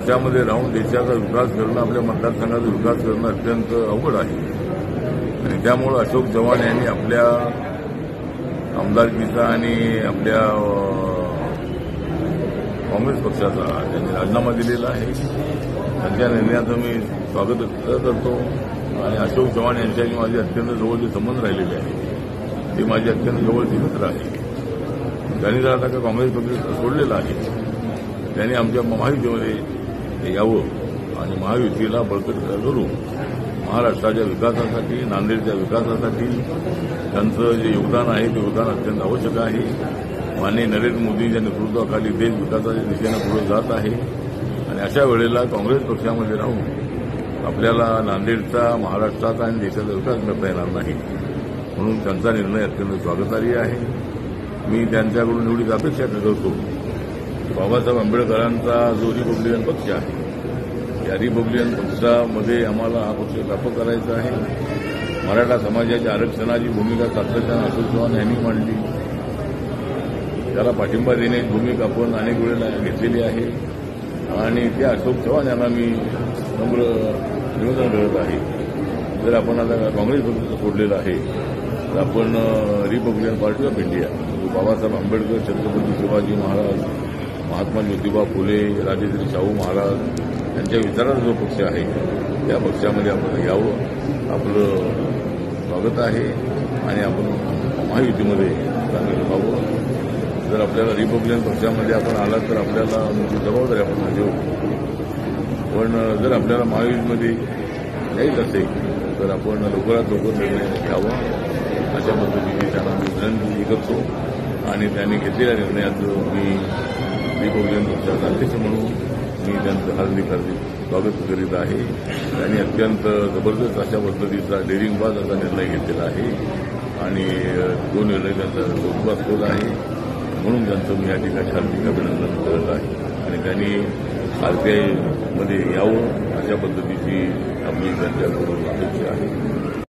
त्यामध्ये राहून देशाचा विकास करणं, आपल्या मतदारसंघाचा विकास करणं अत्यंत अवघड आहे आणि त्यामुळे अशोक चव्हाण यांनी आपल्या आमदारकीचा आणि आपल्या काँग्रेस पक्षाचा त्यांनी राजीनामा दिलेला आहे. त्यांच्या निर्णयाचं मी स्वागत करतो आणि अशोक चव्हाण यांच्याशी माझे अत्यंत जवळचे संबंध राहिलेले आहेत. ते माझे अत्यंत जवळचे मित्र आहे. त्यांनी जर आता काँग्रेस पक्ष सोडलेला आहे, त्यांनी आमच्या महायुतीमध्ये यावं आणि महायुतीला बळकट करू. महाराष्ट्राच्या विकासासाठी, नांदेडच्या विकासासाठी त्यांचं जे योगदान आहे ते योगदान अत्यंत आवश्यक आहे. माननीय नरेंद्र मोदींच्या नेतृत्वाखाली देश विकासाच्या दिशेनं पुढे जात आहे आणि अशा वेळेला काँग्रेस पक्षामध्ये राहून आपल्याला नांदेडचा, महाराष्ट्राचा आणि देशाचा विकास करता येणार नाही. म्हणून त्यांचा निर्णय अत्यंत स्वागतार्ह आहे. मी त्यांच्याकडून एवढीच अपेक्षा करतो. बाबासाहेब आंबेडकरांचा जो रिपब्लिकन पक्ष आहे, या रिपब्लिकन पक्षामध्ये आम्हाला हा पक्ष व्यापक करायचा आहे. मराठा समाजाच्या आरक्षणाची भूमिका सातत्यानं अशोक चव्हाण यांनी मांडली. त्याला पाठिंबा देण्याची भूमिका आपण अनेक वेळेला घेतलेली आहे आणि त्या अशोक चव्हाण यांना मी नम्र निवेदन करत आहे. जर आपण आता काँग्रेस पक्ष सोडलेला आहे तर आपण Republican Party of India, Babasaheb Ambedkar, Chhatrapati Shivaji Maharaj, Mahatma Jyotiba Phule, Rajeshri Shahu Maharaj यांच्या विचाराचा जो पक्ष आहे त्या पक्षामध्ये आपण यावं. आपलं स्वागत आहे आणि आपण महायुतीमध्ये सामील व्हावं. जर आपल्याला रिपब्लिकन पक्षामध्ये आपण आलात तर आपल्याला मोठी जबाबदारी आपण देऊ. पण जर आपल्याला महायुतीमध्ये यायचं असेल तर आपण लवकरात लवकर निर्णय घ्यावा, अशा पद्धतीने त्यांना मी विनंती करतो आणि त्यांनी घेतलेल्या निर्णयाचं मी रिपब्लिकन पक्षाचा अध्यक्ष म्हणून मी त्यांचं हार्दिक स्वागत करीत आहे. त्यांनी अत्यंत जबरदस्त अशा पद्धतीचा डेअरिंगबाज असा निर्णय घेतलेला आहे आणि तो निर्णय त्यांचा कौतुकास्पद आहे. म्हणून त्यांचं मी या ठिकाणी हार्दिक अभिनंदन करत आहे आणि त्यांनी आरपीआयमध्ये यावं अशा पद्धतीची आपली त्यांच्याकडून अपेक्षा आहे.